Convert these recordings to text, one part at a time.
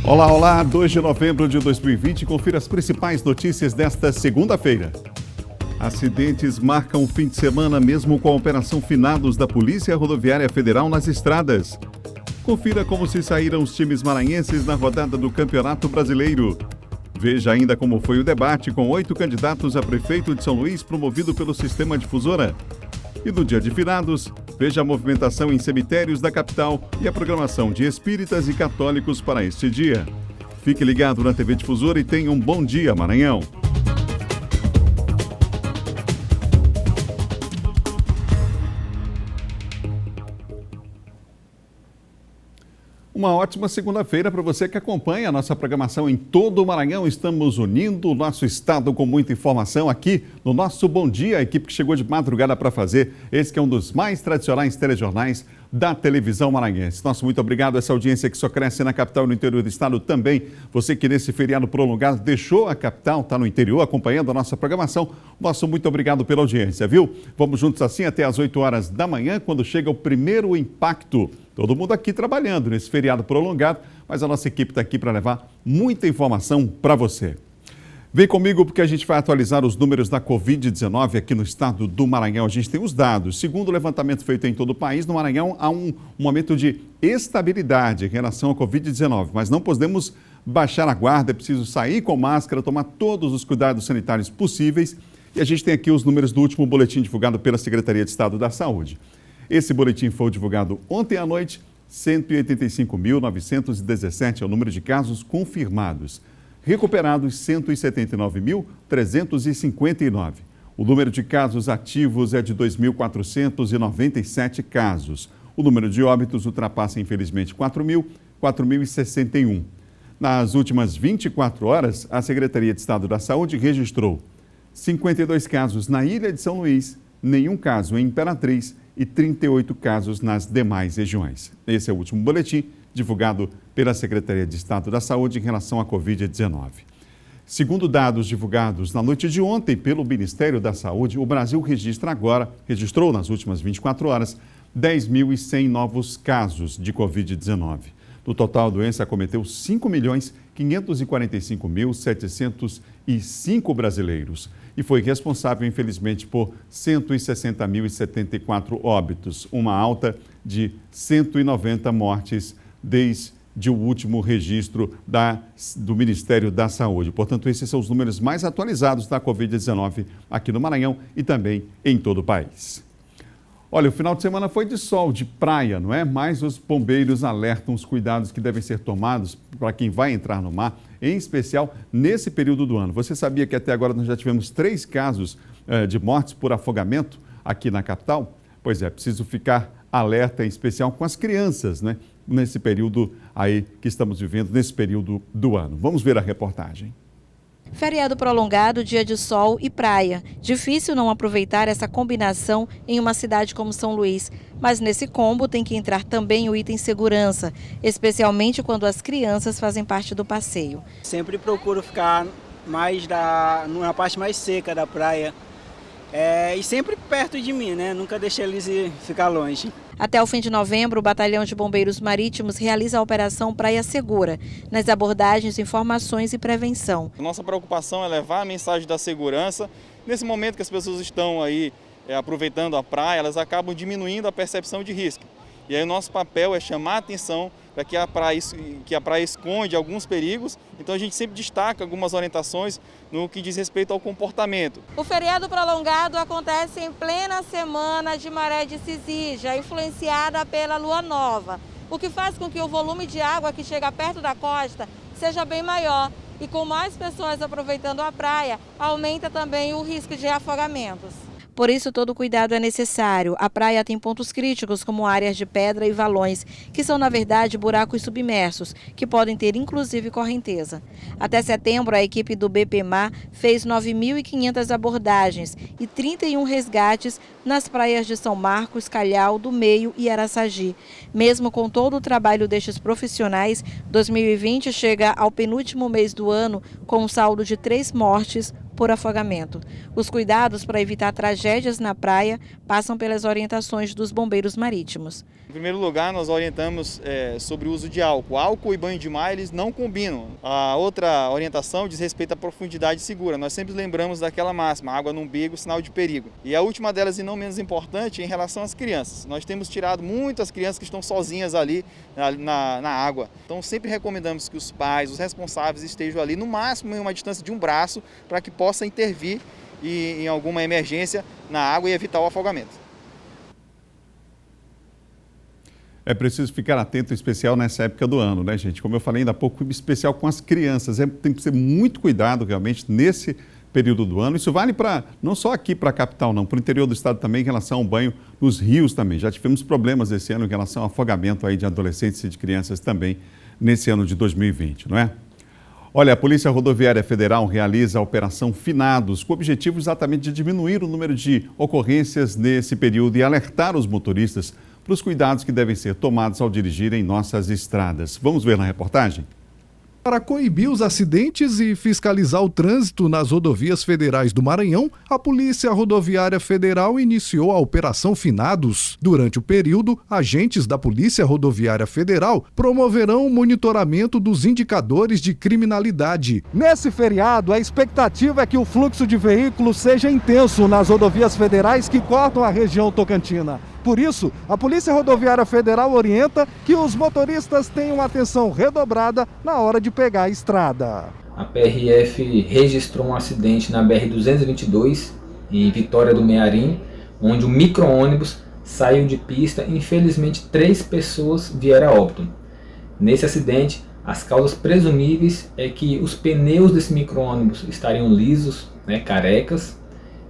Olá, olá, 2 de novembro de 2020, confira as principais notícias desta segunda-feira. Acidentes marcam o fim de semana mesmo com a operação Finados da Polícia Rodoviária Federal nas estradas. Confira como se saíram os times maranhenses na rodada do Campeonato Brasileiro. Veja ainda como foi o debate com 8 candidatos a prefeito de São Luís promovido pelo Sistema Difusora. E no dia de finados, veja a movimentação em cemitérios da capital e a programação de espíritas e católicos para este dia. Fique ligado na TV Difusora e tenha um bom dia, Maranhão. Uma ótima segunda-feira para você que acompanha a nossa programação em todo o Maranhão. Estamos unindo o nosso estado com muita informação aqui no nosso Bom Dia, a equipe que chegou de madrugada para fazer esse que é um dos mais tradicionais telejornais da televisão maranhense. Nosso muito obrigado a essa audiência que só cresce na capital e no interior do estado também. Você que nesse feriado prolongado deixou a capital, está no interior acompanhando a nossa programação. Nosso muito obrigado pela audiência, viu? Vamos juntos assim até às 8 horas da manhã, quando chega o primeiro impacto. Todo mundo aqui trabalhando nesse feriado prolongado, mas a nossa equipe está aqui para levar muita informação para você. Vem comigo porque a gente vai atualizar os números da Covid-19 aqui no estado do Maranhão. A gente tem os dados. Segundo o levantamento feito em todo o país, no Maranhão há um momento de estabilidade em relação à Covid-19, mas não podemos baixar a guarda, é preciso sair com máscara, tomar todos os cuidados sanitários possíveis. E a gente tem aqui os números do último boletim divulgado pela Secretaria de Estado da Saúde. Esse boletim foi divulgado ontem à noite. 185.917 é o número de casos confirmados. Recuperados, 179.359. O número de casos ativos é de 2.497 casos. O número de óbitos ultrapassa, infelizmente, 4.061. Nas últimas 24 horas, a Secretaria de Estado da Saúde registrou 52 casos na Ilha de São Luís, nenhum caso em Imperatriz e 38 casos nas demais regiões. Esse é o último boletim divulgado pela Secretaria de Estado da Saúde em relação à Covid-19. Segundo dados divulgados na noite de ontem pelo Ministério da Saúde, o Brasil registrou nas últimas 24 horas 10.100 novos casos de Covid-19. No total, a doença acometeu 5.545.705 brasileiros e foi responsável, infelizmente, por 160.074 óbitos, uma alta de 190 mortes desde o último registro do Ministério da Saúde. Portanto, esses são os números mais atualizados da Covid-19 aqui no Maranhão e também em todo o país. Olha, o final de semana foi de sol, de praia, não é? Mas os bombeiros alertam os cuidados que devem ser tomados para quem vai entrar no mar, em especial nesse período do ano. Você sabia que até agora nós já tivemos 3 casos de mortes por afogamento aqui na capital? Pois é, preciso ficar alerta, em especial com as crianças, né? Nesse período aí que estamos vivendo, nesse período do ano. Vamos ver a reportagem. Feriado prolongado, dia de sol e praia. Difícil não aproveitar essa combinação em uma cidade como São Luís. Mas nesse combo tem que entrar também o item segurança, especialmente quando as crianças fazem parte do passeio. Sempre procuro ficar mais na parte mais seca da praia. E sempre perto de mim, né? Nunca deixei eles ficar longe. Até o fim de novembro, o Batalhão de Bombeiros Marítimos realiza a Operação Praia Segura, nas abordagens, informações e prevenção. Nossa preocupação é levar a mensagem da segurança. Nesse momento que as pessoas estão aí aproveitando a praia, elas acabam diminuindo a percepção de risco. E aí o nosso papel é chamar a atenção para que a praia esconde alguns perigos, então a gente sempre destaca algumas orientações no que diz respeito ao comportamento. O feriado prolongado acontece em plena semana de maré de Cisija, influenciada pela lua nova, o que faz com que o volume de água que chega perto da costa seja bem maior. E com mais pessoas aproveitando a praia, aumenta também o risco de afogamentos. Por isso, todo cuidado é necessário. A praia tem pontos críticos, como áreas de pedra e valões, que são, na verdade, buracos submersos, que podem ter, inclusive, correnteza. Até setembro, a equipe do BPMar fez 9.500 abordagens e 31 resgates nas praias de São Marcos, Calhau, do Meio e Araçagi. Mesmo com todo o trabalho destes profissionais, 2020 chega ao penúltimo mês do ano com um saldo de 3 mortes por afogamento. Os cuidados para evitar tragédias na praia passam pelas orientações dos bombeiros marítimos. Em primeiro lugar, nós orientamos sobre o uso de álcool. Álcool e banho de mar, eles não combinam. A outra orientação diz respeito à profundidade segura. Nós sempre lembramos daquela máxima, água no umbigo, sinal de perigo. E a última delas, e não menos importante, em relação às crianças. Nós temos tirado muitas crianças que estão sozinhas ali na água. Então, sempre recomendamos que os pais, os responsáveis estejam ali no máximo em uma distância de um braço para que possa intervir em alguma emergência na água e evitar o afogamento. É preciso ficar atento, em especial nessa época do ano, né, gente? Como eu falei ainda há pouco, em especial com as crianças. Tem que ter muito cuidado, realmente, nesse período do ano. Isso vale não só aqui para a capital, não, para o interior do estado também, em relação ao banho nos rios também. Já tivemos problemas esse ano em relação ao afogamento aí de adolescentes e de crianças também nesse ano de 2020, não é? Olha, a Polícia Rodoviária Federal realiza a Operação Finados, com o objetivo exatamente de diminuir o número de ocorrências nesse período e alertar os motoristas para os cuidados que devem ser tomados ao dirigir em nossas estradas. Vamos ver na reportagem? Para coibir os acidentes e fiscalizar o trânsito nas rodovias federais do Maranhão, a Polícia Rodoviária Federal iniciou a Operação Finados. Durante o período, agentes da Polícia Rodoviária Federal promoverão o monitoramento dos indicadores de criminalidade. Nesse feriado, a expectativa é que o fluxo de veículos seja intenso nas rodovias federais que cortam a região tocantina. Por isso, a Polícia Rodoviária Federal orienta que os motoristas tenham atenção redobrada na hora de pegar a estrada. A PRF registrou um acidente na BR-222, em Vitória do Mearim, onde um micro-ônibus saiu de pista e, infelizmente, 3 pessoas vieram a óbito. Nesse acidente, as causas presumíveis é que os pneus desse micro-ônibus estariam lisos, carecas,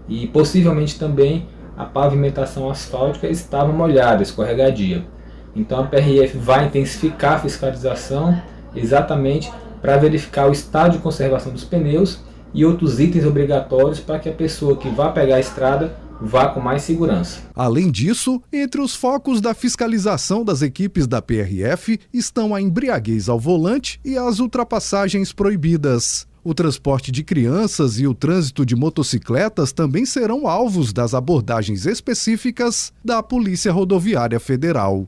e possivelmente também a pavimentação asfáltica estava molhada, escorregadia. Então a PRF vai intensificar a fiscalização exatamente para verificar o estado de conservação dos pneus e outros itens obrigatórios para que a pessoa que vá pegar a estrada vá com mais segurança. Além disso, entre os focos da fiscalização das equipes da PRF estão a embriaguez ao volante e as ultrapassagens proibidas. O transporte de crianças e o trânsito de motocicletas também serão alvos das abordagens específicas da Polícia Rodoviária Federal.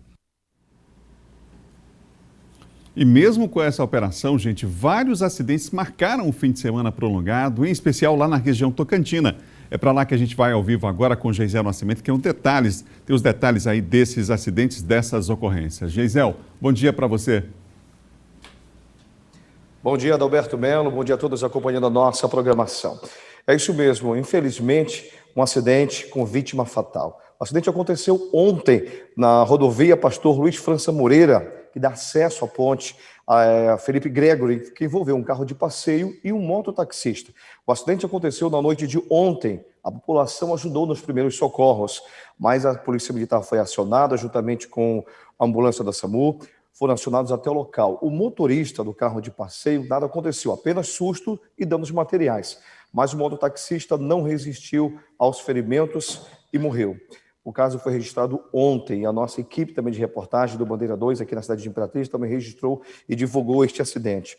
E mesmo com essa operação, gente, vários acidentes marcaram o fim de semana prolongado, em especial lá na região tocantina. É para lá que a gente vai ao vivo agora com Geisel Nascimento, que tem os detalhes aí desses acidentes, dessas ocorrências. Geisel, bom dia para você. Bom dia, Adalberto Melo, bom dia a todos acompanhando a nossa programação. É isso mesmo, infelizmente, um acidente com vítima fatal. O acidente aconteceu ontem na rodovia Pastor Luiz França Moreira, que dá acesso à ponte a Felipe Gregory, que envolveu um carro de passeio e um mototaxista. O acidente aconteceu na noite de ontem. A população ajudou nos primeiros socorros, mas a Polícia Militar foi acionada juntamente com a ambulância da SAMU, foram acionados até o local. O motorista do carro de passeio, nada aconteceu, apenas susto e danos materiais. Mas o mototaxista não resistiu aos ferimentos e morreu. O caso foi registrado ontem. A nossa equipe também de reportagem do Bandeira 2, aqui na cidade de Imperatriz, também registrou e divulgou este acidente.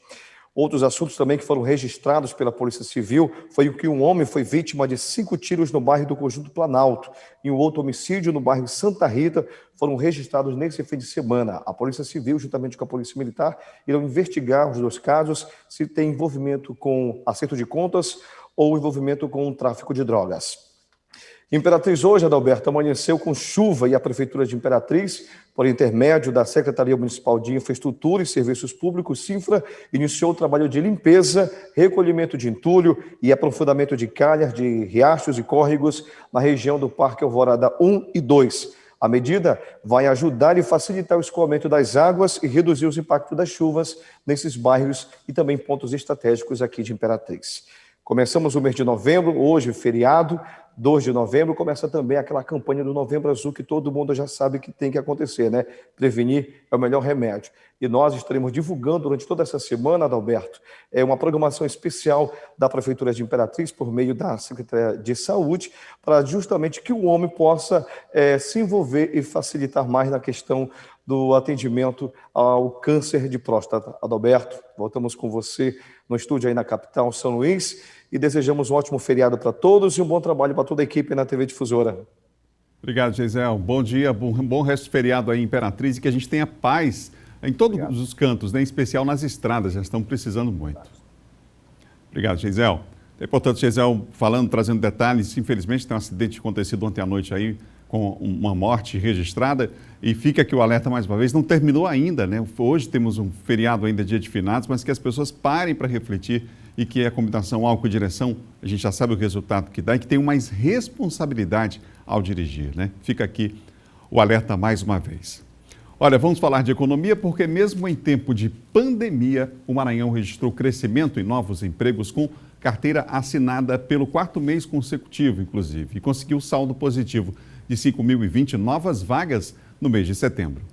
Outros assuntos também que foram registrados pela Polícia Civil foi o que um homem foi vítima de 5 tiros no bairro do Conjunto Planalto e um outro homicídio no bairro Santa Rita foram registrados nesse fim de semana. A Polícia Civil, juntamente com a Polícia Militar, irão investigar os 2 casos, se tem envolvimento com acerto de contas ou envolvimento com o tráfico de drogas. Imperatriz hoje, Adalberto, amanheceu com chuva e a Prefeitura de Imperatriz, por intermédio da Secretaria Municipal de Infraestrutura e Serviços Públicos, Sinfra, iniciou o trabalho de limpeza, recolhimento de entulho e aprofundamento de calhas de riachos e córregos na região do Parque Alvorada 1 e 2. A medida vai ajudar e facilitar o escoamento das águas e reduzir os impactos das chuvas nesses bairros e também pontos estratégicos aqui de Imperatriz. Começamos o mês de novembro, hoje feriado, 2 de novembro, começa também aquela campanha do Novembro Azul que todo mundo já sabe que tem que acontecer, né? Prevenir é o melhor remédio. E nós estaremos divulgando durante toda essa semana, Adalberto, uma programação especial da Prefeitura de Imperatriz por meio da Secretaria de Saúde, para justamente que o homem possa se envolver e facilitar mais na questão do atendimento ao câncer de próstata. Adalberto, voltamos com você no estúdio aí na capital, São Luís, e desejamos um ótimo feriado para todos e um bom trabalho para toda a equipe na TV Difusora. Obrigado, Geisel. Bom dia, bom resto de feriado aí em Imperatriz e que a gente tenha paz em todos os cantos, né? Em especial nas estradas, já estão precisando muito. Obrigado, Geisel. É importante, Geisel, falando, trazendo detalhes. Infelizmente, tem um acidente acontecido ontem à noite aí, com uma morte registrada. E fica aqui o alerta mais uma vez, não terminou ainda, né? Hoje temos um feriado ainda, dia de finados, mas que as pessoas parem para refletir e que a combinação álcool e direção, a gente já sabe o resultado que dá e que tem mais responsabilidade ao dirigir, né? Fica aqui o alerta mais uma vez. Olha, vamos falar de economia porque mesmo em tempo de pandemia, o Maranhão registrou crescimento em novos empregos com carteira assinada pelo 4º mês consecutivo, inclusive, e conseguiu saldo positivo de 5.020 novas vagas no mês de setembro.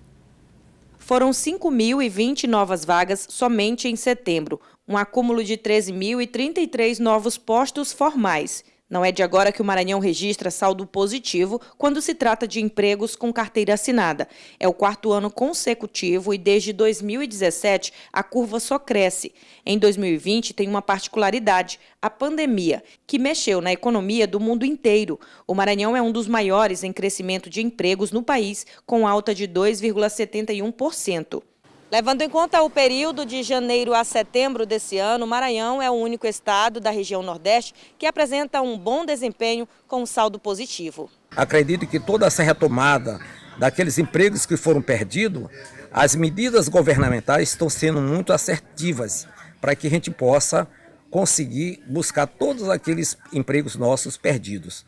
Foram 5.020 novas vagas somente em setembro, um acúmulo de 13.033 novos postos formais. Não é de agora que o Maranhão registra saldo positivo quando se trata de empregos com carteira assinada. É o 4º ano consecutivo e desde 2017 a curva só cresce. Em 2020 tem uma particularidade, a pandemia, que mexeu na economia do mundo inteiro. O Maranhão é um dos maiores em crescimento de empregos no país, com alta de 2,71%. Levando em conta o período de janeiro a setembro desse ano, o Maranhão é o único estado da região Nordeste que apresenta um bom desempenho com saldo positivo. Acredito que toda essa retomada daqueles empregos que foram perdidos, as medidas governamentais estão sendo muito assertivas para que a gente possa conseguir buscar todos aqueles empregos nossos perdidos.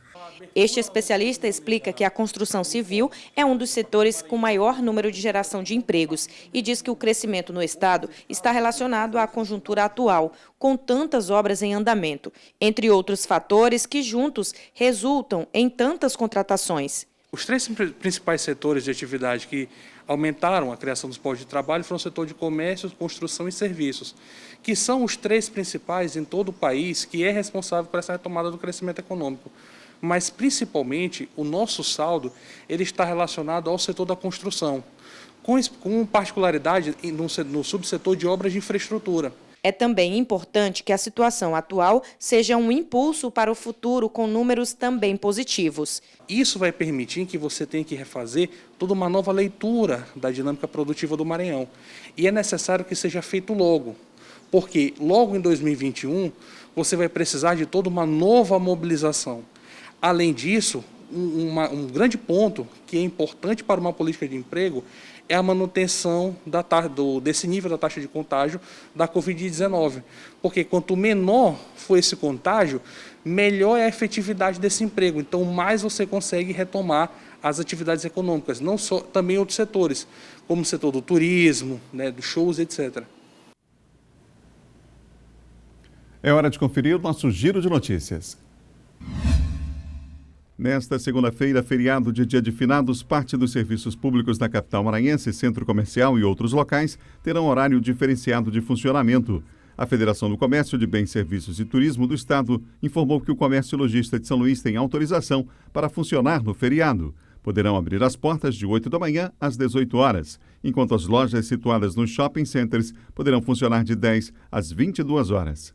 Este especialista explica que a construção civil é um dos setores com maior número de geração de empregos e diz que o crescimento no estado está relacionado à conjuntura atual, com tantas obras em andamento, entre outros fatores que juntos resultam em tantas contratações. Os 3 principais setores de atividade que aumentaram a criação dos postos de trabalho foram o setor de comércio, construção e serviços, que são os 3 principais em todo o país que é responsável por essa retomada do crescimento econômico. Mas, principalmente, o nosso saldo ele está relacionado ao setor da construção, com particularidade no subsetor de obras de infraestrutura. É também importante que a situação atual seja um impulso para o futuro com números também positivos. Isso vai permitir que você tenha que refazer toda uma nova leitura da dinâmica produtiva do Maranhão. E é necessário que seja feito logo, porque logo em 2021 você vai precisar de toda uma nova mobilização. Além disso, um grande ponto que é importante para uma política de emprego é a manutenção desse nível da taxa de contágio da Covid-19. Porque quanto menor for esse contágio, melhor é a efetividade desse emprego. Então, mais você consegue retomar as atividades econômicas, não só, também outros setores, como o setor do turismo, né, dos shows, etc. É hora de conferir o nosso giro de notícias. Nesta segunda-feira, feriado de Dia de Finados, parte dos serviços públicos da capital maranhense, centro comercial e outros locais terão horário diferenciado de funcionamento. A Federação do Comércio de Bens, Serviços e Turismo do Estado informou que o comércio lojista de São Luís tem autorização para funcionar no feriado. Poderão abrir as portas de 8 da manhã às 18 horas, enquanto as lojas situadas nos shopping centers poderão funcionar de 10 às 22 horas.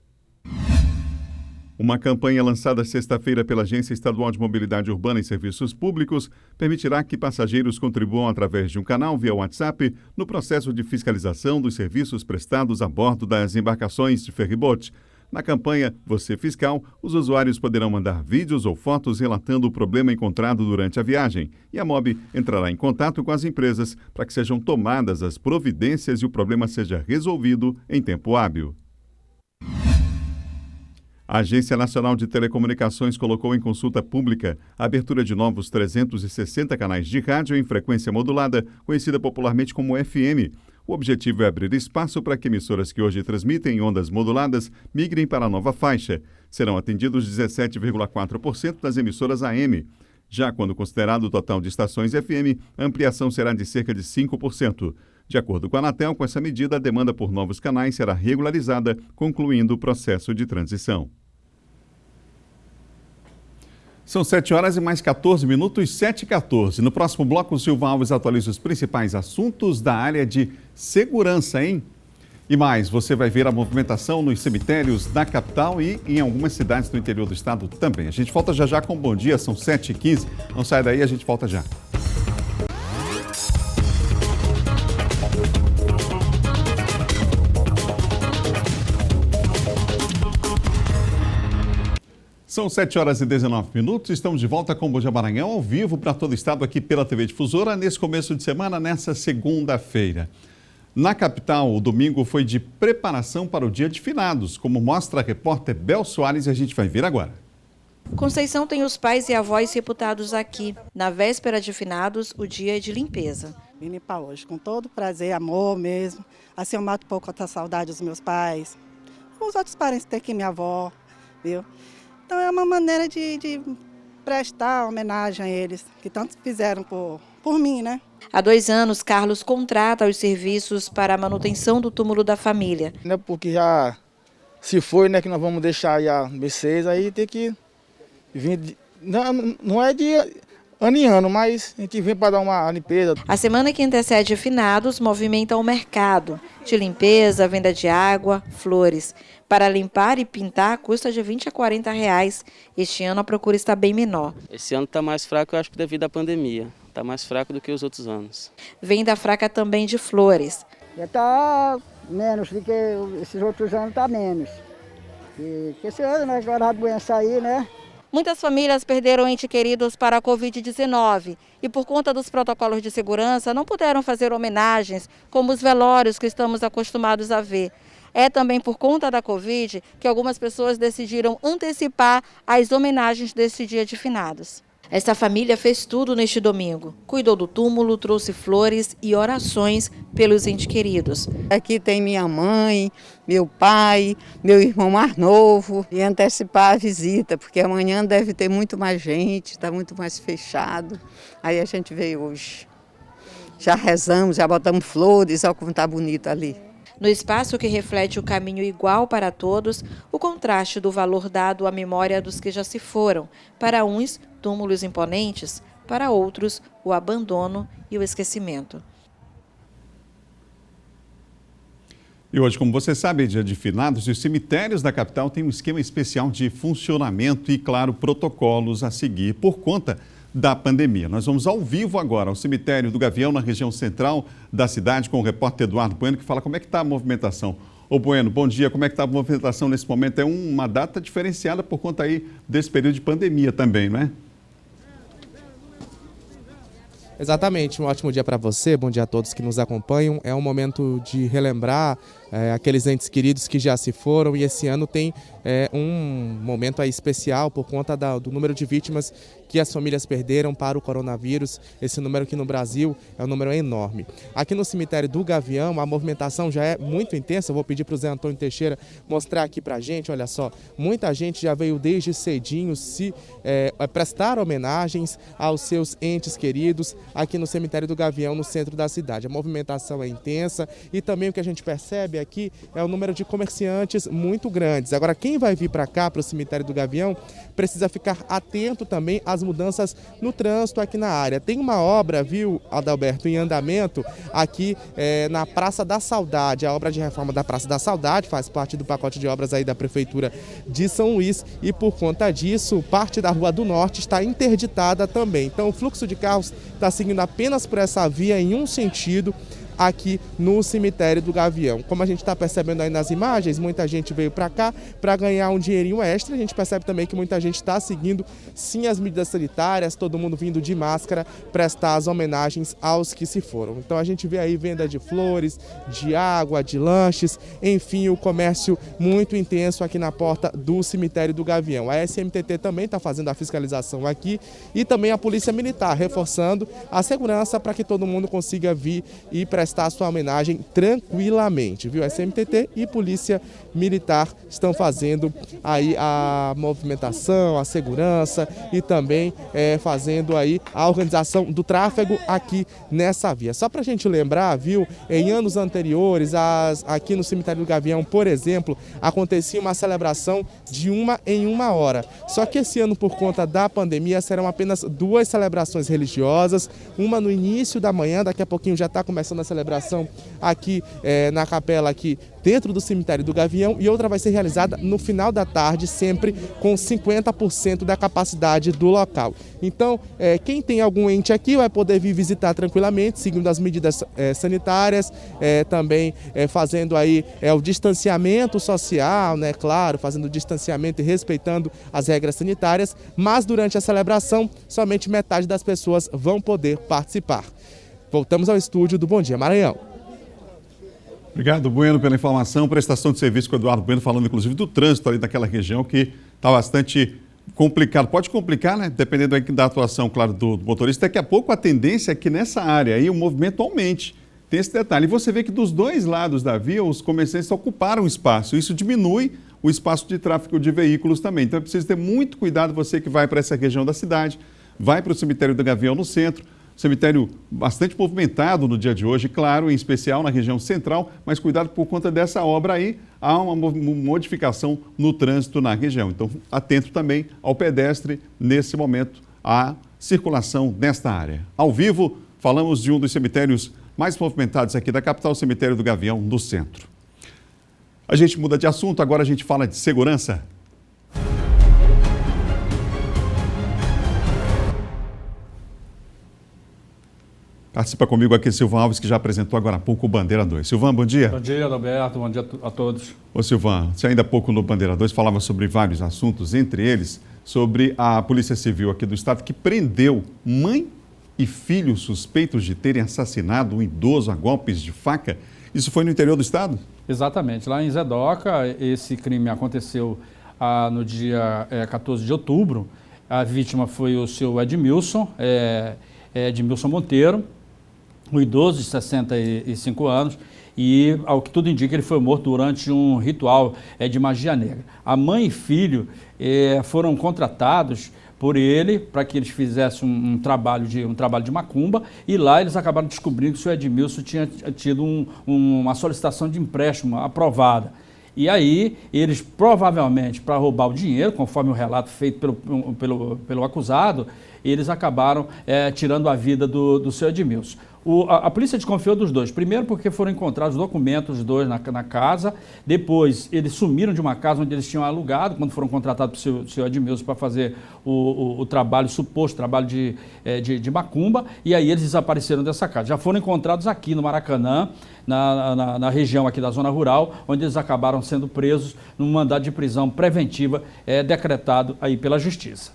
Uma campanha lançada sexta-feira pela Agência Estadual de Mobilidade Urbana e Serviços Públicos permitirá que passageiros contribuam através de um canal via WhatsApp no processo de fiscalização dos serviços prestados a bordo das embarcações de ferryboat. Na campanha Você Fiscal, os usuários poderão mandar vídeos ou fotos relatando o problema encontrado durante a viagem e a MOB entrará em contato com as empresas para que sejam tomadas as providências e o problema seja resolvido em tempo hábil. A Agência Nacional de Telecomunicações colocou em consulta pública a abertura de novos 360 canais de rádio em frequência modulada, conhecida popularmente como FM. O objetivo é abrir espaço para que emissoras que hoje transmitem em ondas moduladas migrem para a nova faixa. Serão atendidos 17,4% das emissoras AM. Já quando considerado o total de estações FM, a ampliação será de cerca de 5%. De acordo com a Anatel, com essa medida, a demanda por novos canais será regularizada, concluindo o processo de transição. São 7 horas e mais 14 minutos, 7h14. No próximo bloco, o Silva Alves atualiza os principais assuntos da área de segurança, hein? E mais, você vai ver a movimentação nos cemitérios da capital e em algumas cidades do interior do estado também. A gente volta já com Bom Dia, são 7h15. Não sai daí, a gente volta já. São 7 horas e 19 minutos, estamos de volta com o Bom Dia Maranhão, ao vivo para todo o estado aqui pela TV Difusora, nesse começo de semana, nessa segunda-feira. Na capital, o domingo foi de preparação para o Dia de Finados, como mostra a repórter Bel Soares, e a gente vai ver agora. Conceição tem os pais e avós sepultados aqui. Na véspera de Finados, o dia é de limpeza. Vim limpar hoje, com todo prazer, amor mesmo. Assim eu mato um pouco a saudade dos meus pais. Os outros parentes têm aqui minha avó, viu? Então é uma maneira de prestar homenagem a eles, que tanto fizeram por mim, né? Há 2 anos, Carlos contrata os serviços para a manutenção do túmulo da família. Não é porque já se foi, né, que nós vamos deixar aí a B6, aí tem que vir, não é de ano em ano, mas a gente vem para dar uma limpeza. A semana que antecede Finados movimenta o mercado de limpeza, venda de água, flores. Para limpar e pintar custa de R$20 a R$40. Este ano a procura está bem menor. Esse ano está mais fraco, eu acho que devido à pandemia. Está mais fraco do que os outros anos. Venda fraca também de flores. Já está menos do que esses outros anos, está menos. E esse ano, né, agora a doença aí, né? Muitas famílias perderam entes queridos para a Covid-19 e, por conta dos protocolos de segurança, não puderam fazer homenagens como os velórios que estamos acostumados a ver. É também por conta da Covid que algumas pessoas decidiram antecipar as homenagens deste dia de Finados. Esta família fez tudo neste domingo. Cuidou do túmulo, trouxe flores e orações pelos entes queridos. Aqui tem minha mãe, meu pai, meu irmão mais novo. E antecipar a visita, porque amanhã deve ter muito mais gente, está muito mais fechado. Aí a gente veio hoje. Já rezamos, já botamos flores, olha como está bonito ali. No espaço que reflete o caminho igual para todos, o contraste do valor dado à memória dos que já se foram. Para uns, túmulos imponentes, para outros, o abandono e o esquecimento. E hoje, como você sabe, é dia de Finados, e os cemitérios da capital têm um esquema especial de funcionamento e, claro, protocolos a seguir por conta da pandemia. Nós vamos ao vivo agora ao cemitério do Gavião, na região central da cidade, com o repórter Eduardo Bueno, que fala como é que está a movimentação. Ô Bueno, bom dia, como é que está a movimentação nesse momento? É uma data diferenciada por conta aí desse período de pandemia também, não é? Exatamente, um ótimo dia para você, bom dia a todos que nos acompanham. É um momento de relembrar aqueles entes queridos que já se foram, e esse ano tem um momento aí especial por conta do número de vítimas que as famílias perderam para o coronavírus. Esse número aqui no Brasil é um número enorme. Aqui no cemitério do Gavião a movimentação já é muito intensa. Eu vou pedir para o Zé Antônio Teixeira mostrar aqui para a gente. Olha só, muita gente já veio desde cedinho se prestar homenagens aos seus entes queridos aqui no cemitério do Gavião, no centro da cidade. A movimentação é intensa e também o que a gente percebe aqui é o número de comerciantes muito grandes. Agora, quem vai vir para cá, para o cemitério do Gavião, precisa ficar atento também às mudanças no trânsito aqui na área. Tem uma obra, viu, Adalberto, em andamento aqui na Praça da Saudade. A obra de reforma da Praça da Saudade faz parte do pacote de obras aí da Prefeitura de São Luís e, por conta disso, parte da Rua do Norte está interditada também. Então, o fluxo de carros está seguindo apenas por essa via em um sentido aqui no cemitério do Gavião. Como a gente está percebendo aí nas imagens, muita gente veio para cá para ganhar um dinheirinho extra. A gente percebe também que muita gente está seguindo sim as medidas sanitárias, todo mundo vindo de máscara prestar as homenagens aos que se foram. Então a gente vê aí venda de flores, de água, de lanches, enfim, o comércio muito intenso aqui na porta do cemitério do Gavião. A SMTT também está fazendo a fiscalização aqui e também a Polícia Militar reforçando a segurança para que todo mundo consiga vir e prestar prestar sua homenagem tranquilamente, viu? SMTT e Polícia Militar estão fazendo aí a movimentação, a segurança e também fazendo aí a organização do tráfego aqui nessa via. Só para a gente lembrar, viu, em anos anteriores, aqui no Cemitério do Gavião, por exemplo, acontecia uma celebração de 1 em 1 hora. Só que esse ano, por conta da pandemia, serão apenas 2 celebrações religiosas, uma no início da manhã, daqui a pouquinho já está começando a celebração aqui na capela aqui dentro do Cemitério do Gavião, e outra vai ser realizada no final da tarde, sempre com 50% da capacidade do local. Então, quem tem algum ente aqui vai poder vir visitar tranquilamente, seguindo as medidas sanitárias, também fazendo aí o distanciamento social, né, claro, fazendo o distanciamento e respeitando as regras sanitárias, mas durante a celebração, somente metade das pessoas vão poder participar. Voltamos ao estúdio do Bom Dia Maranhão. Obrigado, Bueno, pela informação. Prestação de serviço com o Eduardo Bueno, falando inclusive do trânsito ali daquela região que está bastante complicado. Pode complicar, né? Dependendo da atuação, claro, do motorista. Daqui a pouco a tendência é que nessa área aí o movimento aumente. Tem esse detalhe. E você vê que dos dois lados da via os comerciantes ocuparam espaço. Isso diminui o espaço de tráfego de veículos também. Então é preciso ter muito cuidado, você que vai para essa região da cidade, vai para o Cemitério do Gavião no centro. Cemitério bastante movimentado no dia de hoje, claro, em especial na região central, mas cuidado por conta dessa obra aí, há uma modificação no trânsito na região. Então, atento também ao pedestre nesse momento, à circulação nesta área. Ao vivo, falamos de um dos cemitérios mais movimentados aqui da capital, o Cemitério do Gavião, no centro. A gente muda de assunto, agora a gente fala de segurança. Participa comigo aqui Silvan Alves, que já apresentou agora há pouco o Bandeira 2. Silvan, bom dia. Bom dia, Adalberto. Bom dia a todos. Ô Silvan, você ainda há pouco no Bandeira 2 falava sobre vários assuntos, entre eles sobre a Polícia Civil aqui do Estado que prendeu mãe e filho suspeitos de terem assassinado um idoso a golpes de faca. Isso foi no interior do Estado? Exatamente. Lá em Zedoca, esse crime aconteceu no dia 14 de outubro. A vítima foi o seu Edmilson, Edmilson Monteiro, um idoso de 65 anos, e, ao que tudo indica, ele foi morto durante um ritual de magia negra. A mãe e filho foram contratados por ele para que eles fizessem um trabalho de macumba, e lá eles acabaram descobrindo que o senhor Edmilson tinha tido uma solicitação de empréstimo aprovada. E aí, eles provavelmente, para roubar o dinheiro, conforme o relato feito pelo acusado, eles acabaram tirando a vida do senhor Edmilson. A polícia desconfiou dos dois. Primeiro porque foram encontrados documentos dos dois na casa. Depois, eles sumiram de uma casa onde eles tinham alugado, quando foram contratados pelo senhor Edmilson para fazer o trabalho, suposto trabalho de macumba. E aí eles desapareceram dessa casa. Já foram encontrados aqui no Maracanã, na região aqui da zona rural, onde eles acabaram sendo presos num mandado de prisão preventiva decretado aí pela Justiça.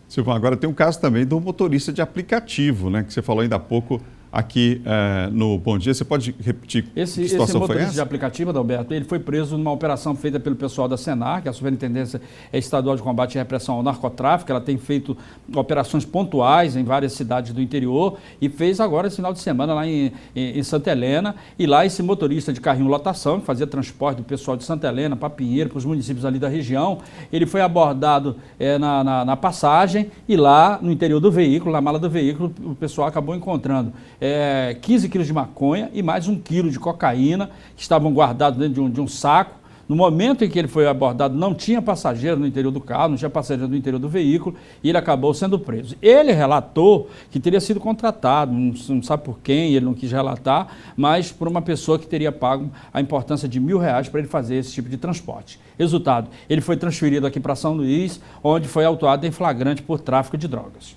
Silvão, agora tem um caso também do motorista de aplicativo, né? Que você falou ainda há pouco aqui no Bom Dia. Você pode repetir que situação foi essa? Esse motorista de aplicativo, Adalberto, ele foi preso numa operação feita pelo pessoal da Senar, que é a Superintendência Estadual de Combate e Repressão ao Narcotráfico. Ela tem feito operações pontuais em várias cidades do interior e fez agora esse final de semana lá em Santa Helena. E lá esse motorista de carrinho lotação, que fazia transporte do pessoal de Santa Helena para Pinheiro, para os municípios ali da região, ele foi abordado na passagem, e lá no interior do veículo, na mala do veículo, o pessoal acabou encontrando 15 quilos de maconha e mais 1 quilo de cocaína, que estavam guardados dentro de um saco. No momento em que ele foi abordado, não tinha passageiro no interior do carro, não tinha passageiro no interior do veículo, e ele acabou sendo preso. Ele relatou que teria sido contratado, não sabe por quem, ele não quis relatar, mas por uma pessoa que teria pago a importância de R$1.000 para ele fazer esse tipo de transporte. Resultado, ele foi transferido aqui para São Luís, onde foi autuado em flagrante por tráfico de drogas.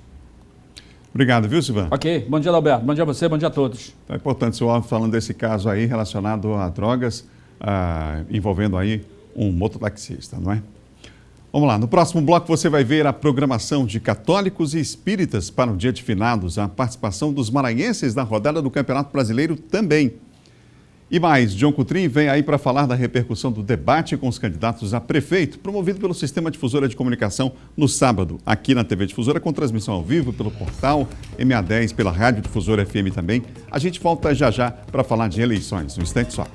Obrigado, viu, Silvano? Ok. Bom dia, Alberto. Bom dia a você, bom dia a todos. É importante, senhor, falando desse caso aí relacionado a drogas, envolvendo aí um mototaxista, não é? Vamos lá, no próximo bloco você vai ver a programação de católicos e espíritas para o Dia de Finados, a participação dos maranhenses na rodada do Campeonato Brasileiro também. E mais, John Coutrin vem aí para falar da repercussão do debate com os candidatos a prefeito, promovido pelo Sistema Difusora de Comunicação no sábado, aqui na TV Difusora, com transmissão ao vivo pelo portal MA10, pela Rádio Difusora FM também. A gente volta já para falar de eleições, um instante só.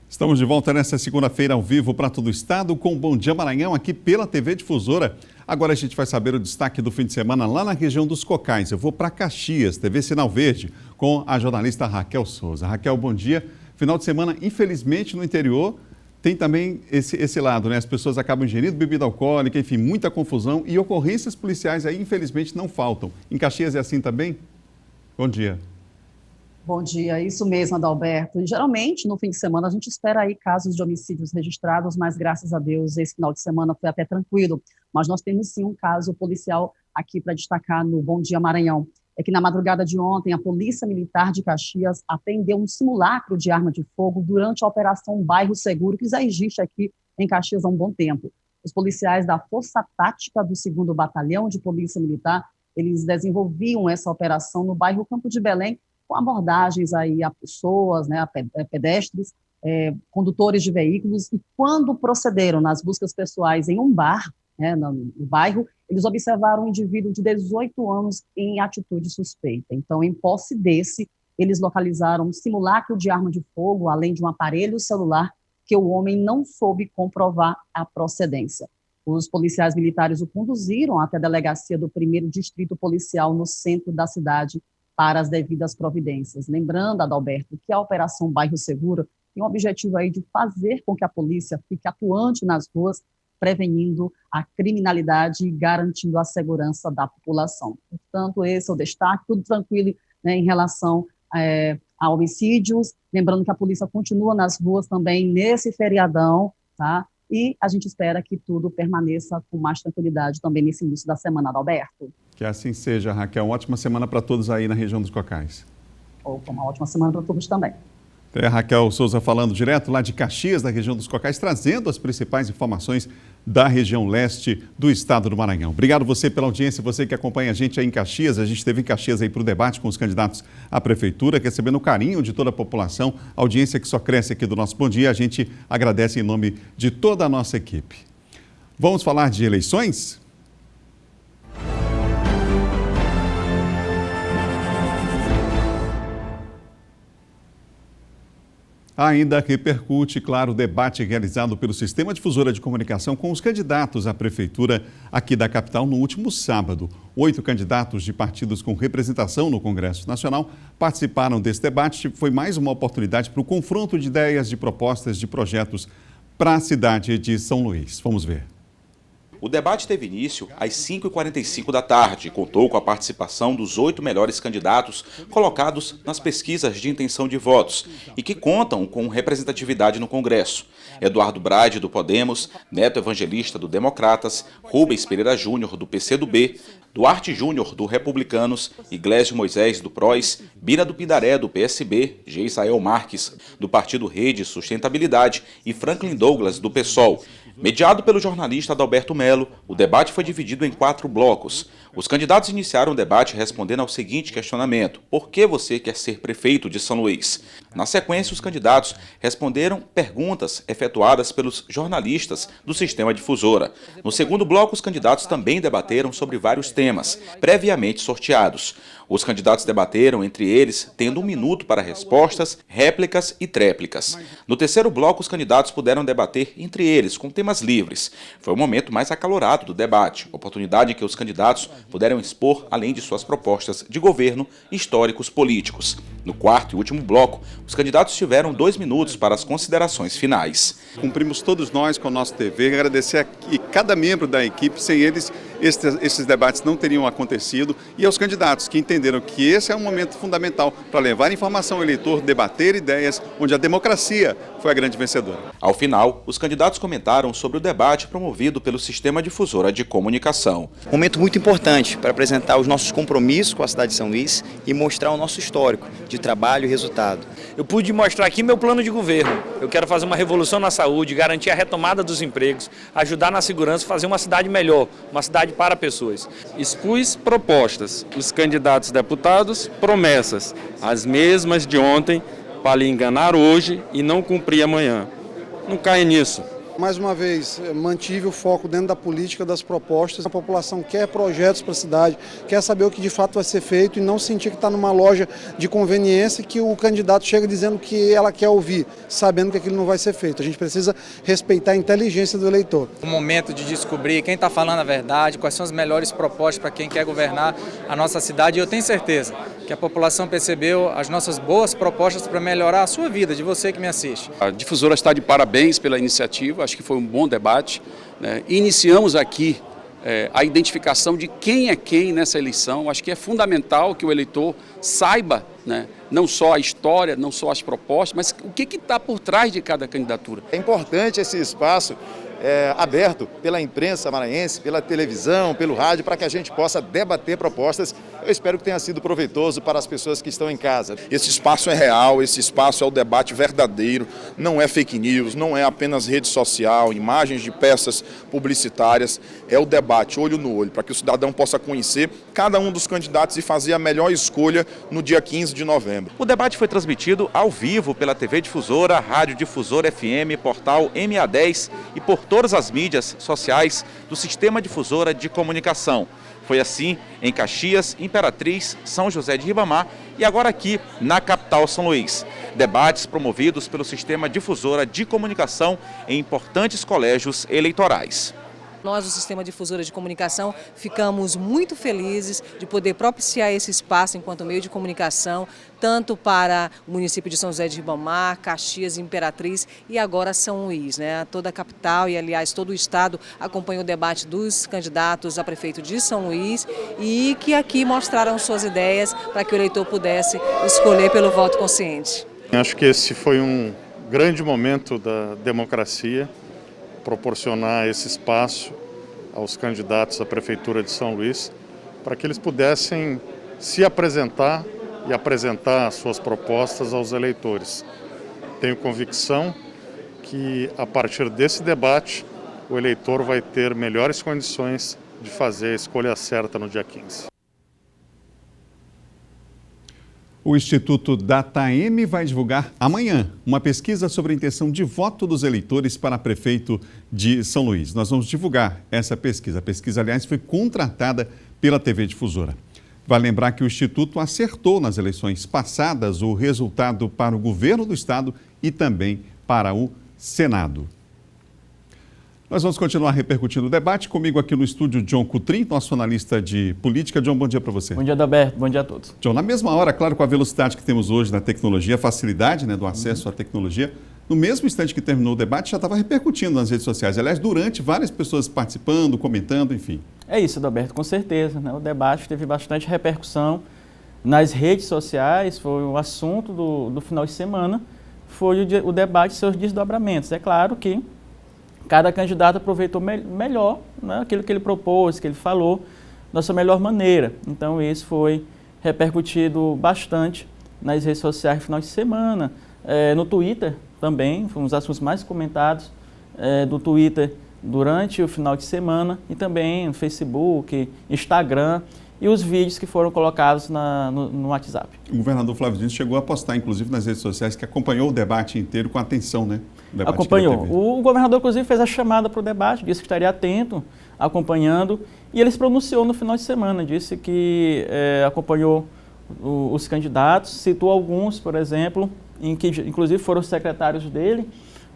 Estamos de volta nesta segunda-feira ao vivo para todo o estado com Bom Dia Maranhão aqui pela TV Difusora. Agora a gente vai saber o destaque do fim de semana lá na região dos Cocais. Eu vou para Caxias, TV Sinal Verde, com a jornalista Raquel Souza. Raquel, bom dia. Final de semana, infelizmente, no interior tem também esse lado, né? As pessoas acabam ingerindo bebida alcoólica, enfim, muita confusão e ocorrências policiais aí, infelizmente, não faltam. Em Caxias é assim também? Bom dia. Bom dia, isso mesmo, Adalberto. E, geralmente, no fim de semana, a gente espera aí casos de homicídios registrados, mas graças a Deus, esse final de semana foi até tranquilo. Mas nós temos sim um caso policial aqui para destacar no Bom Dia Maranhão. É que na madrugada de ontem, a Polícia Militar de Caxias atendeu um simulacro de arma de fogo durante a Operação Bairro Seguro, que já existe aqui em Caxias há um bom tempo. Os policiais da Força Tática do 2º Batalhão de Polícia Militar, eles desenvolviam essa operação no bairro Campo de Belém, com abordagens aí a pessoas, né, a pedestres, condutores de veículos, e quando procederam nas buscas pessoais em um bar, né, no bairro, eles observaram um indivíduo de 18 anos em atitude suspeita. Então, em posse desse, eles localizaram um simulacro de arma de fogo, além de um aparelho celular que o homem não soube comprovar a procedência. Os policiais militares o conduziram até a delegacia do 1º Distrito Policial no centro da cidade, para as devidas providências. Lembrando, Adalberto, que a Operação Bairro Seguro tem o objetivo aí de fazer com que a polícia fique atuante nas ruas, prevenindo a criminalidade e garantindo a segurança da população. Portanto, esse é o destaque, tudo tranquilo, né, em relação a homicídios. Lembrando que a polícia continua nas ruas também nesse feriadão, tá? E a gente espera que tudo permaneça com mais tranquilidade também nesse início da semana, Adalberto. Que assim seja, Raquel. Uma ótima semana para todos aí na região dos Cocais. Uma ótima semana para todos também. É a Raquel Souza falando direto lá de Caxias, da região dos Cocais, trazendo as principais informações da região leste do estado do Maranhão. Obrigado você pela audiência, você que acompanha a gente aí em Caxias. A gente esteve em Caxias aí para o debate com os candidatos à prefeitura, recebendo o carinho de toda a população, audiência que só cresce aqui do nosso Bom Dia. A gente agradece em nome de toda a nossa equipe. Vamos falar de eleições? Ainda repercute, claro, o debate realizado pelo Sistema Difusora de Comunicação com os candidatos à prefeitura aqui da capital no último sábado. 8 candidatos de partidos com representação no Congresso Nacional participaram desse debate. Foi mais uma oportunidade para o confronto de ideias, de propostas, de projetos para a cidade de São Luís. Vamos ver. O debate teve início às 5h45 da tarde e contou com a participação dos 8 melhores candidatos colocados nas pesquisas de intenção de votos e que contam com representatividade no Congresso. Eduardo Brade, do Podemos, Neto Evangelista, do Democratas, Rubens Pereira Júnior, do PCdoB, Duarte Júnior, do Republicanos, Iglesias Moisés, do PROS, Bira do Pindaré, do PSB, Geisael Marques, do Partido Rede e Sustentabilidade e Franklin Douglas, do PSOL. Mediado pelo jornalista Adalberto Melo, o debate foi dividido em 4 blocos. Os candidatos iniciaram o debate respondendo ao seguinte questionamento: por que você quer ser prefeito de São Luís? Na sequência, os candidatos responderam perguntas efetuadas pelos jornalistas do Sistema Difusora. No segundo bloco, os candidatos também debateram sobre vários temas, previamente sorteados. Os candidatos debateram entre eles, tendo 1 minuto para respostas, réplicas e tréplicas. No terceiro bloco, os candidatos puderam debater entre eles, com temas livres. Foi o momento mais acalorado do debate, oportunidade em que os candidatos puderam expor, além de suas propostas de governo, históricos políticos. No quarto e último bloco, os candidatos tiveram 2 minutos para as considerações finais. Cumprimos todos nós com a nossa TV, agradecer a cada membro da equipe. Sem eles, esses debates não teriam acontecido, e aos candidatos que entenderam que esse é um momento fundamental para levar informação ao eleitor, debater ideias, onde a democracia foi a grande vencedora. Ao final, os candidatos comentaram sobre o debate promovido pelo Sistema Difusora de Comunicação. Momento muito importante para apresentar os nossos compromissos com a cidade de São Luís e mostrar o nosso histórico de de trabalho e resultado. Eu pude mostrar aqui meu plano de governo. Eu quero fazer uma revolução na saúde, garantir a retomada dos empregos, ajudar na segurança, fazer uma cidade melhor, uma cidade para pessoas. Expus propostas, os candidatos deputados, promessas, as mesmas de ontem, para lhe enganar hoje e não cumprir amanhã. Não caia nisso. Mais uma vez, mantive o foco dentro da política, das propostas. A população quer projetos para a cidade, quer saber o que de fato vai ser feito e não sentir que está numa loja de conveniência que o candidato chega dizendo que ela quer ouvir, sabendo que aquilo não vai ser feito. A gente precisa respeitar a inteligência do eleitor. O momento de descobrir quem está falando a verdade, quais são as melhores propostas para quem quer governar a nossa cidade. E eu tenho certeza que a população percebeu as nossas boas propostas para melhorar a sua vida, de você que me assiste. A difusora está de parabéns pela iniciativa. Acho que foi um bom debate, né? Iniciamos aqui a identificação de quem é quem nessa eleição. Acho que é fundamental que o eleitor saiba, né, não só a história, não só as propostas, mas o que está por trás de cada candidatura. É importante esse espaço aberto pela imprensa maranhense, pela televisão, pelo rádio, para que a gente possa debater propostas. Eu espero que tenha sido proveitoso para as pessoas que estão em casa. Esse espaço é real, esse espaço é o debate verdadeiro, não é fake news, não é apenas rede social, imagens de peças publicitárias, é o debate olho no olho, para que o cidadão possa conhecer cada um dos candidatos e fazer a melhor escolha no dia 15 de novembro. O debate foi transmitido ao vivo pela TV Difusora, Rádio Difusora FM, portal MA10 e por todas as mídias sociais do Sistema Difusora de Comunicação. Foi assim em Caxias, Imperatriz, São José de Ribamar e agora aqui na capital São Luís. Debates promovidos pelo Sistema Difusora de Comunicação em importantes colégios eleitorais. Nós, do Sistema Difusora de Comunicação, ficamos muito felizes de poder propiciar esse espaço enquanto meio de comunicação, tanto para o município de São José de Ribamar, Caxias, Imperatriz e agora São Luís, né? Toda a capital e, aliás, todo o estado acompanha o debate dos candidatos a prefeito de São Luís e que aqui mostraram suas ideias para que o eleitor pudesse escolher pelo voto consciente. Acho que esse foi um grande momento da democracia, proporcionar esse espaço aos candidatos à Prefeitura de São Luís para que eles pudessem se apresentar e apresentar suas propostas aos eleitores. Tenho convicção que, a partir desse debate, o eleitor vai ter melhores condições de fazer a escolha certa no dia 15. O Instituto Dataem vai divulgar amanhã uma pesquisa sobre a intenção de voto dos eleitores para prefeito de São Luís. Nós vamos divulgar essa pesquisa. A pesquisa, aliás, foi contratada pela TV Difusora. Vale lembrar que o Instituto acertou nas eleições passadas o resultado para o governo do estado e também para o Senado. Nós vamos continuar repercutindo o debate. Comigo aqui no estúdio, John Coutrin, nosso analista de política. John, bom dia para você. Bom dia, Adalberto. Bom dia a todos. John, na mesma hora, claro, com a velocidade que temos hoje na tecnologia, a facilidade, né, do acesso à tecnologia, no mesmo instante que terminou o debate, já estava repercutindo nas redes sociais. Aliás, durante, várias pessoas participando, comentando, enfim. É isso, Adalberto, com certeza, né? O debate teve bastante repercussão nas redes sociais, foi o assunto do final de semana, foi o debate e seus desdobramentos. É claro que cada candidato aproveitou melhor, né, aquilo que ele propôs, que ele falou, da sua melhor maneira. Então, isso foi repercutido bastante nas redes sociais no final de semana. No Twitter também, foi um dos assuntos mais comentados do Twitter durante o final de semana e também no Facebook, Instagram e os vídeos que foram colocados no WhatsApp. O governador Flávio Dino chegou a postar, inclusive, nas redes sociais que acompanhou o debate inteiro com atenção, né? Acompanhou. O governador, inclusive, fez a chamada para o debate, disse que estaria atento, acompanhando, e ele se pronunciou no final de semana, disse que acompanhou os candidatos, citou alguns, por exemplo, em que inclusive foram os secretários dele,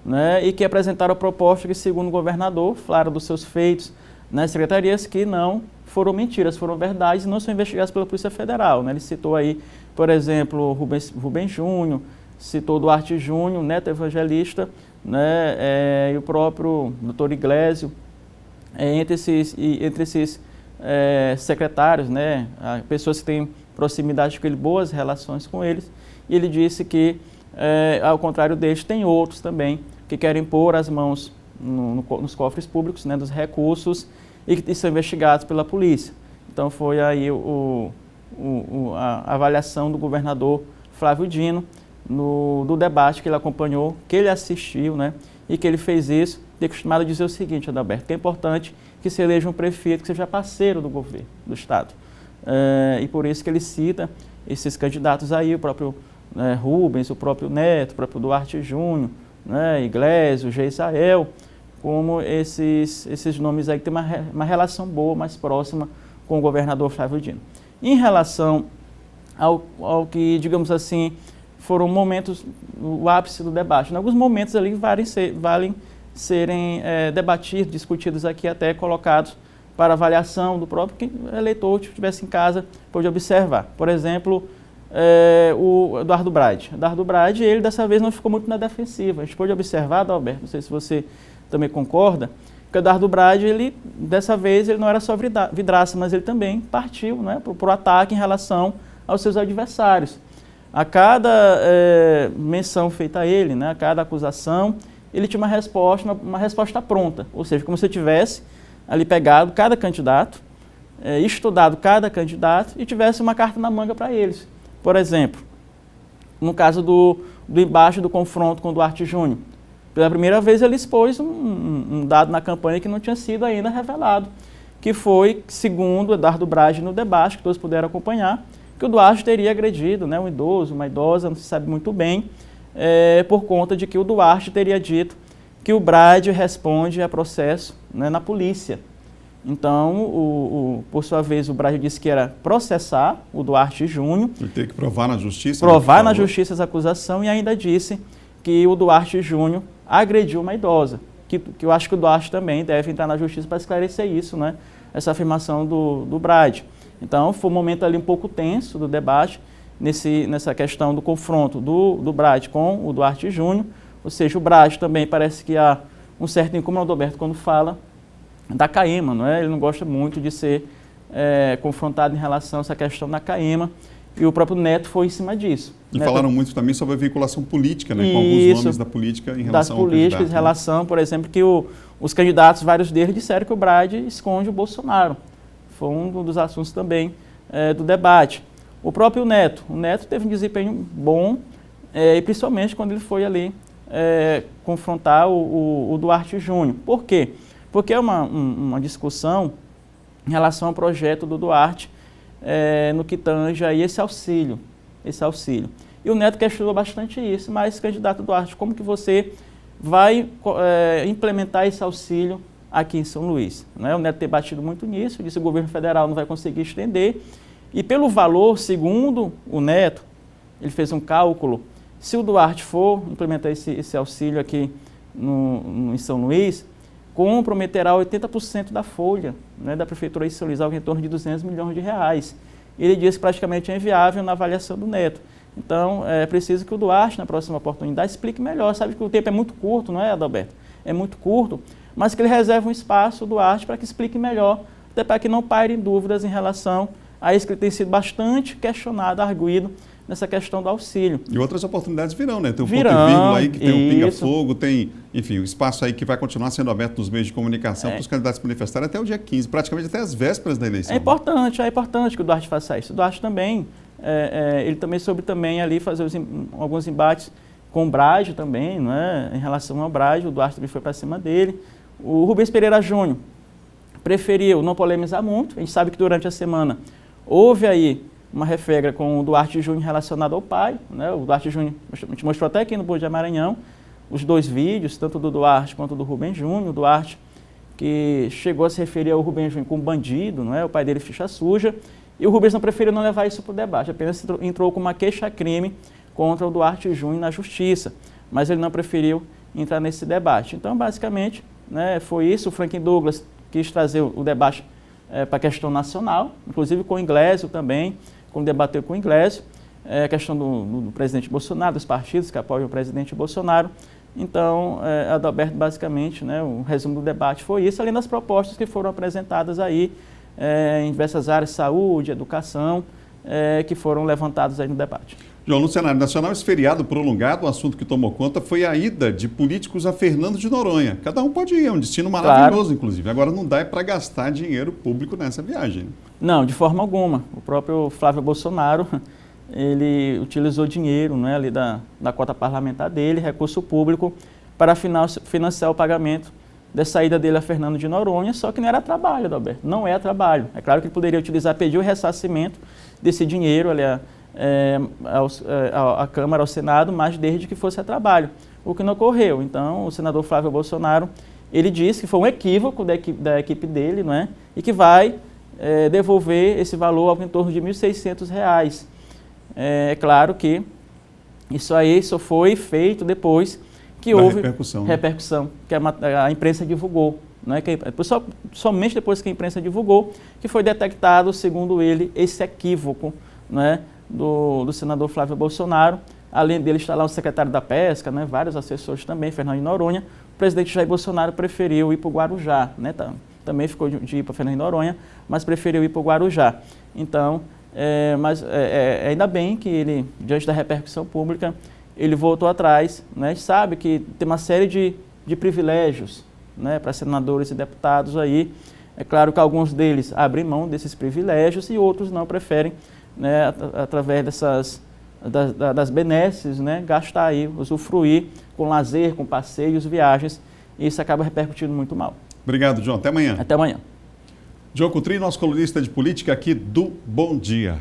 né, e que apresentaram a proposta que, segundo o governador, falaram dos seus feitos nas secretarias, que não foram mentiras, foram verdades e não são investigadas pela Polícia Federal, né? Ele citou aí, por exemplo, Rubem Júnior, citou Duarte Júnior, Neto Evangelista, né, e o próprio doutor Iglesio, entre esses secretários, né, pessoas que têm proximidade com ele, boas relações com eles, e ele disse que, ao contrário deles, tem outros também que querem pôr as mãos nos cofres públicos, né, dos recursos e que são investigados pela polícia. Então foi aí a avaliação do governador Flávio Dino, do debate que ele acompanhou, que ele assistiu, né, e que ele fez isso, ter costumado dizer o seguinte, Adalberto, que é importante que se eleja um prefeito que seja parceiro do governo, do Estado. E por isso que ele cita esses candidatos aí, o próprio Rubens, o próprio Neto, o próprio Duarte Júnior, né, Iglesias, Geisael, como esses nomes aí que têm uma relação boa, mais próxima com o governador Flávio Dino. Em relação ao que, digamos assim, foram momentos, o ápice do debate. Em alguns momentos ali valem serem debatidos, discutidos aqui, até colocados para avaliação do próprio eleitor, que estivesse em casa, pode observar. Por exemplo, o Eduardo Braide. Eduardo Braide, ele dessa vez não ficou muito na defensiva. A gente pode observar, Adalberto, não sei se você também concorda, que o Eduardo Braide, ele, dessa vez, ele não era só vidraça, mas ele também partiu, né, para o ataque em relação aos seus adversários. A cada menção feita a ele, né, a cada acusação, ele tinha uma resposta pronta, ou seja, como se eu tivesse ali pegado cada candidato, estudado cada candidato e tivesse uma carta na manga para eles. Por exemplo, no caso do embate do confronto com o Duarte Júnior, pela primeira vez ele expôs um dado na campanha que não tinha sido ainda revelado, que foi, segundo Eduardo Braide no debate, que todos puderam acompanhar, que o Duarte teria agredido, né, um idoso, uma idosa, não se sabe muito bem, por conta de que o Duarte teria dito que o Braide responde a processo, né, na polícia. Então, por sua vez, o Braide disse que era processar o Duarte Júnior. Ele teria que provar na justiça? Provar na justiça essa acusação e ainda disse que o Duarte Júnior agrediu uma idosa. Que eu acho que o Duarte também deve entrar na justiça para esclarecer isso, né? Essa afirmação do Braide. Então, foi um momento ali um pouco tenso do debate, nessa questão do confronto do Braide com o Duarte Júnior. Ou seja, o Braide também parece que há um certo incômodo, Adalberto, quando fala da CAEMA, não é? Ele não gosta muito de ser confrontado em relação a essa questão da CAEMA, e o próprio Neto foi em cima disso. E falaram muito também sobre a vinculação política, né? Com alguns nomes da política em relação ao candidato. Das políticas, em relação, por exemplo, que os candidatos, vários deles, disseram que o Braide esconde o Bolsonaro. Foi um dos assuntos também do debate. O próprio Neto. O Neto teve um desempenho bom, e principalmente quando ele foi ali confrontar o Duarte Júnior. Por quê? Porque é uma discussão em relação ao projeto do Duarte, no que tange aí esse auxílio. E o Neto questionou bastante isso, mas, candidato Duarte, como que você vai implementar esse auxílio aqui em São Luís? Né? O Neto tem batido muito nisso, disse que o governo federal não vai conseguir estender, e pelo valor, segundo o Neto, ele fez um cálculo, se o Duarte for implementar esse auxílio aqui em São Luís, comprometerá 80% da folha, né, da Prefeitura de São Luís, algo em torno de 200 milhões de reais. Ele disse que praticamente é inviável na avaliação do Neto. Então, é preciso que o Duarte, na próxima oportunidade, explique melhor. Sabe que o tempo é muito curto, não é, Adalberto? É muito curto, mas que ele reserve um espaço, o Duarte, para que explique melhor, até para que não pairem dúvidas em relação a isso que ele tem sido bastante questionado, arguído, nessa questão do auxílio. E outras oportunidades virão, né? Tem um ponto e vírgula aí, que tem um pinga-fogo, tem, enfim, o espaço aí que vai continuar sendo aberto nos meios de comunicação para os candidatos se manifestarem até o dia 15, praticamente até as vésperas da eleição. É importante que o Duarte faça isso. O Duarte também, ele também soube também ali fazer alguns embates com o Braide também, não é? Em relação ao Braide, o Duarte também foi para cima dele. O Rubens Pereira Júnior preferiu não polemizar muito. A gente sabe que durante a semana houve aí uma refega com o Duarte Júnior relacionado ao pai, né? O Duarte Júnior, a gente mostrou até aqui no Bom Dia Maranhão, os dois vídeos, tanto do Duarte quanto do Rubens Júnior. O Duarte, que chegou a se referir ao Rubens Júnior como bandido, não é? O pai dele ficha suja, e o Rubens não preferiu não levar isso para o debate, apenas entrou com uma queixa-crime contra o Duarte Júnior na justiça, mas ele não preferiu entrar nesse debate. Então, basicamente, né, foi isso. O Franklin Douglas quis trazer o debate para a questão nacional, inclusive com o Iglesias também, quando debateu com o Iglesias, a questão do presidente Bolsonaro, dos partidos que apoiam o presidente Bolsonaro. Então, Adalberto, basicamente, né, o resumo do debate foi isso, além das propostas que foram apresentadas aí em diversas áreas, saúde, educação, que foram levantadas aí no debate. João, no cenário nacional, esse feriado prolongado, o assunto que tomou conta foi a ida de políticos a Fernando de Noronha. Cada um pode ir, é um destino maravilhoso, claro. Inclusive. Agora não dá para gastar dinheiro público nessa viagem. Não, de forma alguma. O próprio Flávio Bolsonaro ele utilizou dinheiro, né, ali da cota parlamentar dele, recurso público, para financiar o pagamento da saída dele a Fernando de Noronha, só que não era trabalho, Adalberto, não é trabalho. É claro que ele poderia utilizar, pedir o ressarcimento desse dinheiro ali à Câmara, ao Senado, mas desde que fosse a trabalho, o que não ocorreu. Então, o senador Flávio Bolsonaro, ele disse que foi um equívoco da equipe dele, não é? E que vai devolver esse valor algo em torno de R$ 1.600. É claro que isso aí só foi feito depois que houve repercussão, que a imprensa divulgou, né? Somente depois que a imprensa divulgou que foi detectado, segundo ele, esse equívoco, né, do senador Flávio Bolsonaro. Além dele estar lá o secretário da Pesca, né, vários assessores também, Fernando de Noronha, o presidente Jair Bolsonaro preferiu ir para o Guarujá, né, também ficou de ir para Fernando de Noronha, mas preferiu ir para o Guarujá. Então, ainda bem que ele, diante da repercussão pública, ele voltou atrás, né, sabe que tem uma série de privilégios, né, para senadores e deputados aí. É claro que alguns deles abrem mão desses privilégios e outros não, preferem, né, através das benesses, né, gastar aí, usufruir com lazer, com passeios, viagens, e isso acaba repercutindo muito mal. Obrigado, João. Até amanhã. Até amanhã. João Coutrinho, nosso colunista de política aqui do Bom Dia.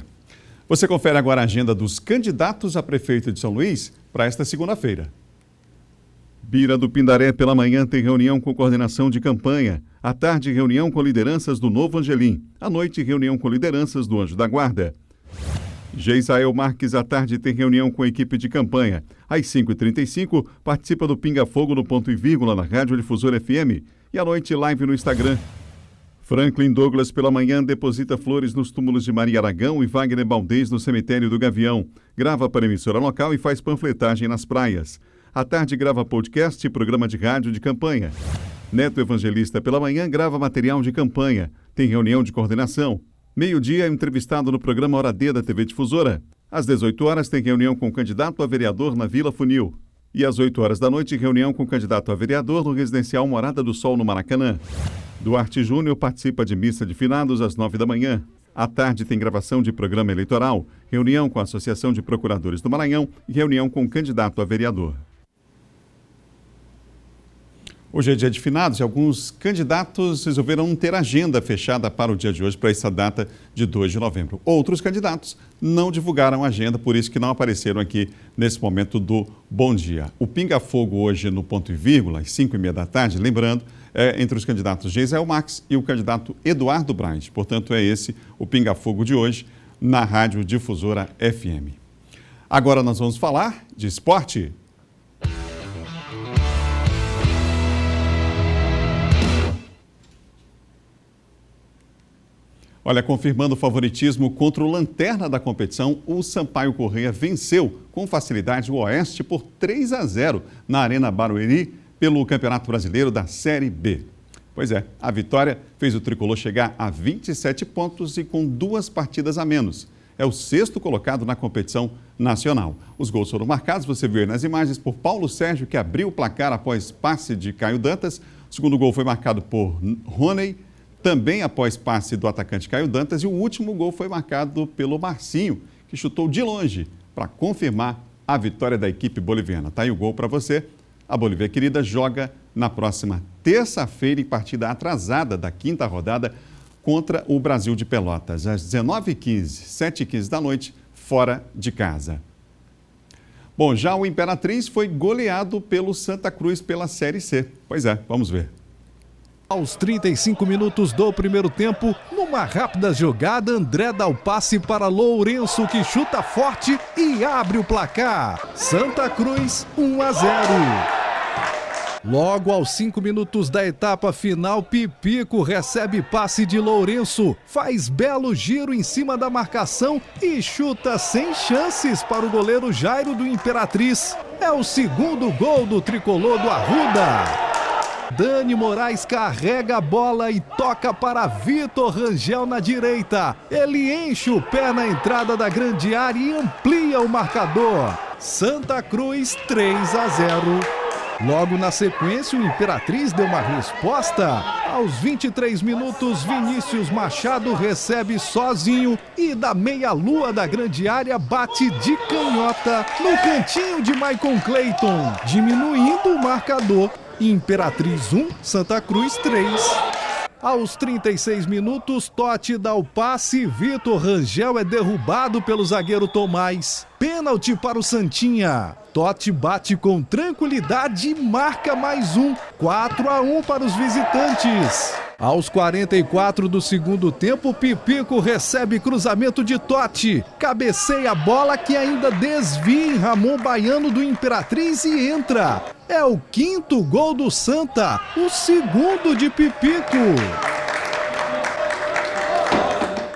Você confere agora a agenda dos candidatos a prefeito de São Luís para esta segunda-feira. Bira do Pindaré, pela manhã, tem reunião com coordenação de campanha. À tarde, reunião com lideranças do Novo Angelim. À noite, reunião com lideranças do Anjo da Guarda. Geisael Marques, à tarde, tem reunião com a equipe de campanha. Às 5h35, participa do Pinga Fogo no Ponto e Vírgula, na Rádio Difusora FM. E à noite, live no Instagram. Franklin Douglas, pela manhã, deposita flores nos túmulos de Maria Aragão e Wagner Baldez no cemitério do Gavião. Grava para emissora local e faz panfletagem nas praias. À tarde, grava podcast e programa de rádio de campanha. Neto Evangelista, pela manhã, grava material de campanha. Tem reunião de coordenação. Meio-dia, é entrevistado no programa Hora D da TV Difusora. Às 18 horas, tem reunião com o candidato a vereador na Vila Funil. E às 8 horas da noite, reunião com o candidato a vereador no residencial Morada do Sol, no Maracanã. Duarte Júnior participa de missa de finados às 9 da manhã. À tarde tem gravação de programa eleitoral, reunião com a Associação de Procuradores do Maranhão e reunião com o candidato a vereador. Hoje é dia de finados e alguns candidatos resolveram não ter agenda fechada para o dia de hoje, para essa data de 2 de novembro. Outros candidatos não divulgaram a agenda, por isso que não apareceram aqui nesse momento do Bom Dia. O Pinga Fogo hoje no Ponto e Vírgula, às 5h30 da tarde, lembrando, é entre os candidatos Geisael Marques e o candidato Eduardo Braz. Portanto, é esse o Pinga Fogo de hoje na Rádio Difusora FM. Agora nós vamos falar de esporte. Olha, confirmando o favoritismo contra o lanterna da competição, o Sampaio Corrêa venceu com facilidade o Oeste por 3-0 na Arena Barueri pelo Campeonato Brasileiro da Série B. Pois é, a vitória fez o tricolor chegar a 27 pontos e com 2 partidas a menos. É o 6º colocado na competição nacional. Os gols foram marcados, você viu nas imagens, por Paulo Sérgio, que abriu o placar após passe de Caio Dantas. O segundo gol foi marcado por Rony, também após passe do atacante Caio Dantas, e o último gol foi marcado pelo Marcinho, que chutou de longe para confirmar a vitória da equipe boliviana. Tá aí o gol para você. A Bolívia querida joga na próxima terça-feira em partida atrasada da 5ª rodada contra o Brasil de Pelotas, às 19h15, 7h15 da noite, fora de casa. Bom, já o Imperatriz foi goleado pelo Santa Cruz pela Série C. Pois é, vamos ver. Aos 35 minutos do primeiro tempo, numa rápida jogada, André dá o passe para Lourenço, que chuta forte e abre o placar. Santa Cruz, 1-0. Logo aos 5 minutos da etapa final, Pipico recebe passe de Lourenço, faz belo giro em cima da marcação e chuta sem chances para o goleiro Jairo do Imperatriz. É o 2º gol do tricolor do Arruda. Dani Moraes carrega a bola e toca para Vitor Rangel na direita. Ele enche o pé na entrada da grande área e amplia o marcador. Santa Cruz 3-0. Logo na sequência, o Imperatriz deu uma resposta. Aos 23 minutos, Vinícius Machado recebe sozinho e da meia-lua da grande área bate de canhota no cantinho de Maicon Clayton, diminuindo o marcador. Imperatriz 1, Santa Cruz 3. Aos 36 minutos, Totti dá o passe, Vitor Rangel é derrubado pelo zagueiro Tomás. Pênalti para o Santinha. Totti bate com tranquilidade e marca mais um. 4-1 para os visitantes. Aos 44 do segundo tempo, Pipico recebe cruzamento de Totti. Cabeceia a bola que ainda desvia em Ramon Baiano do Imperatriz e entra. É o 5º gol do Santa, o 2º de Pipico.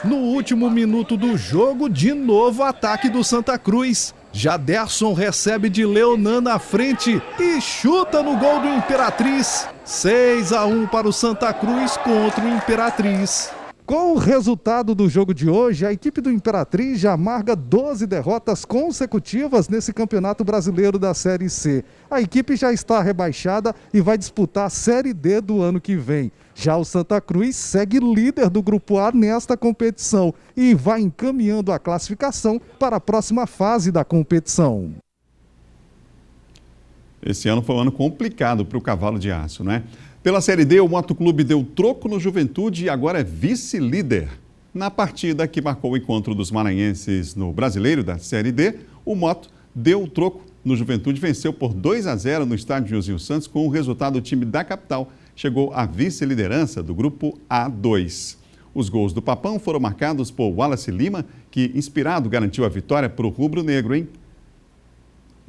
No último minuto do jogo, de novo ataque do Santa Cruz. Jaderson recebe de Leonan na frente e chuta no gol do Imperatriz. 6-1 para o Santa Cruz contra o Imperatriz. Com o resultado do jogo de hoje, a equipe do Imperatriz já amarga 12 derrotas consecutivas nesse Campeonato Brasileiro da Série C. A equipe já está rebaixada e vai disputar a Série D do ano que vem. Já o Santa Cruz segue líder do Grupo A nesta competição e vai encaminhando a classificação para a próxima fase da competição. Esse ano foi um ano complicado para o Cavalo de Aço, né? Pela Série D, o Motoclube deu troco no Juventude e agora é vice-líder. Na partida que marcou o encontro dos maranhenses no Brasileiro da Série D, o Moto deu o troco no Juventude, venceu por 2-0 no estádio Josinho Santos. Com o resultado, o time da capital chegou à vice-liderança do Grupo A2. Os gols do Papão foram marcados por Wallace Lima, que, inspirado, garantiu a vitória para o rubro-negro, hein?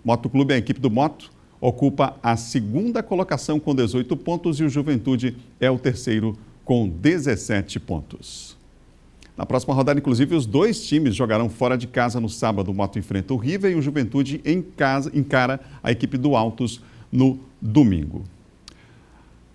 Motoclube, a equipe do Moto, ocupa a 2ª colocação com 18 pontos e o Juventude é o 3º com 17 pontos. Na próxima rodada, inclusive, os 2 times jogarão fora de casa no sábado. O Moto enfrenta o River e o Juventude encara a equipe do Altos no domingo.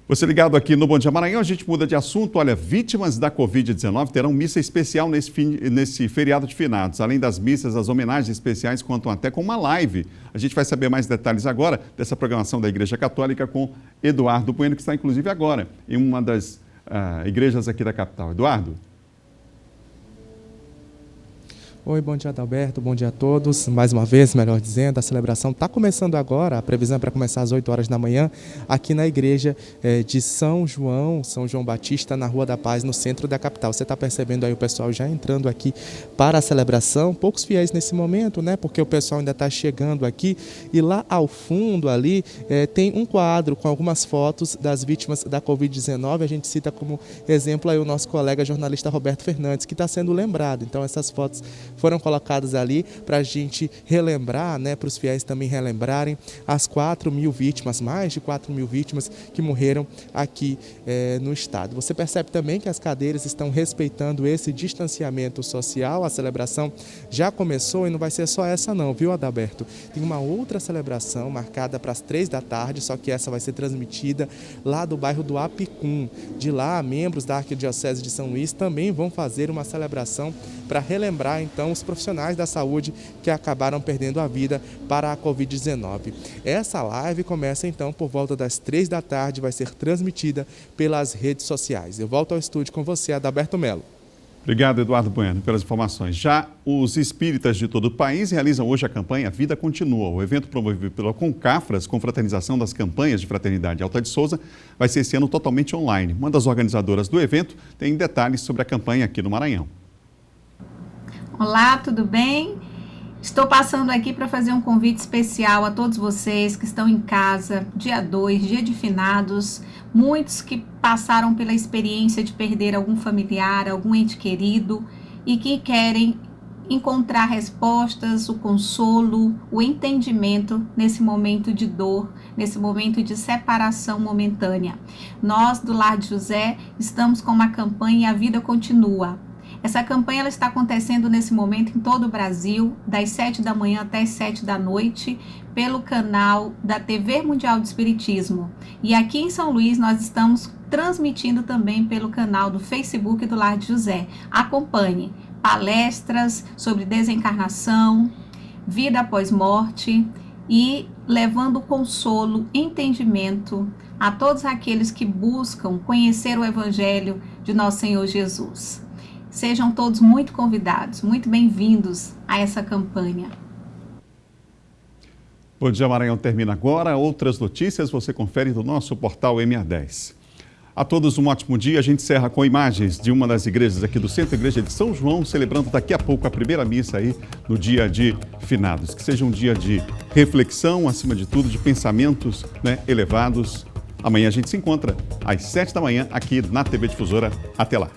Você ligado aqui no Bom Dia Maranhão, a gente muda de assunto. Olha, vítimas da Covid-19 terão missa especial nesse feriado de finados. Além das missas, as homenagens especiais contam até com uma live. A gente vai saber mais detalhes agora dessa programação da Igreja Católica com Eduardo Bueno, que está inclusive agora em uma das igrejas aqui da capital. Eduardo? Oi, bom dia, Adalberto, bom dia a todos. Mais uma vez, melhor dizendo, a celebração está começando agora, a previsão é para começar às 8 horas da manhã, aqui na igreja de São João Batista, na Rua da Paz, no centro da capital. Você está percebendo aí o pessoal já entrando aqui para a celebração, poucos fiéis nesse momento, né? Porque o pessoal ainda está chegando aqui e lá ao fundo ali tem um quadro com algumas fotos das vítimas da Covid-19. A gente cita como exemplo aí o nosso colega jornalista Roberto Fernandes, que está sendo lembrado. Então essas fotos foram colocadas ali para a gente relembrar, né, para os fiéis também relembrarem as 4.000 vítimas, mais de 4.000 vítimas que morreram aqui no estado. Você percebe também que as cadeiras estão respeitando esse distanciamento social. A celebração já começou e não vai ser só essa não, viu, Adalberto? Tem uma outra celebração marcada para as 3 da tarde, só que essa vai ser transmitida lá do bairro do Apicum. De lá, membros da Arquidiocese de São Luís também vão fazer uma celebração para relembrar, então, os profissionais da saúde que acabaram perdendo a vida para a Covid-19. Essa live começa, então, por volta das 3 da tarde, vai ser transmitida pelas redes sociais. Eu volto ao estúdio com você, Adalberto Melo. Obrigado, Eduardo Bueno, pelas informações. Já os espíritas de todo o país realizam hoje a campanha Vida Continua. O evento promovido pela Concafras, Confraternização das Campanhas de Fraternidade Alta de Souza, vai ser esse ano totalmente online. Uma das organizadoras do evento tem detalhes sobre a campanha aqui no Maranhão. Olá, tudo bem? Estou passando aqui para fazer um convite especial a todos vocês que estão em casa, dia 2, dia de finados, muitos que passaram pela experiência de perder algum familiar, algum ente querido e que querem encontrar respostas, o consolo, o entendimento nesse momento de dor, nesse momento de separação momentânea. Nós, do Lar de José, estamos com uma campanha A Vida Continua. Essa campanha ela está acontecendo nesse momento em todo o Brasil, das 7 da manhã até as 7 da noite, pelo canal da TV Mundial do Espiritismo. E aqui em São Luís nós estamos transmitindo também pelo canal do Facebook do Lar de José. Acompanhe palestras sobre desencarnação, vida após morte, e levando consolo, entendimento a todos aqueles que buscam conhecer o Evangelho de nosso Senhor Jesus. Sejam todos muito convidados, muito bem-vindos a essa campanha. Bom Dia Maranhão termina agora. Outras notícias você confere no nosso portal MA10. A todos um ótimo dia. A gente encerra com imagens de uma das igrejas aqui do Centro, a Igreja de São João, celebrando daqui a pouco a primeira missa aí no dia de finados. Que seja um dia de reflexão, acima de tudo, de pensamentos, né, elevados. Amanhã a gente se encontra às 7 da manhã aqui na TV Difusora. Até lá.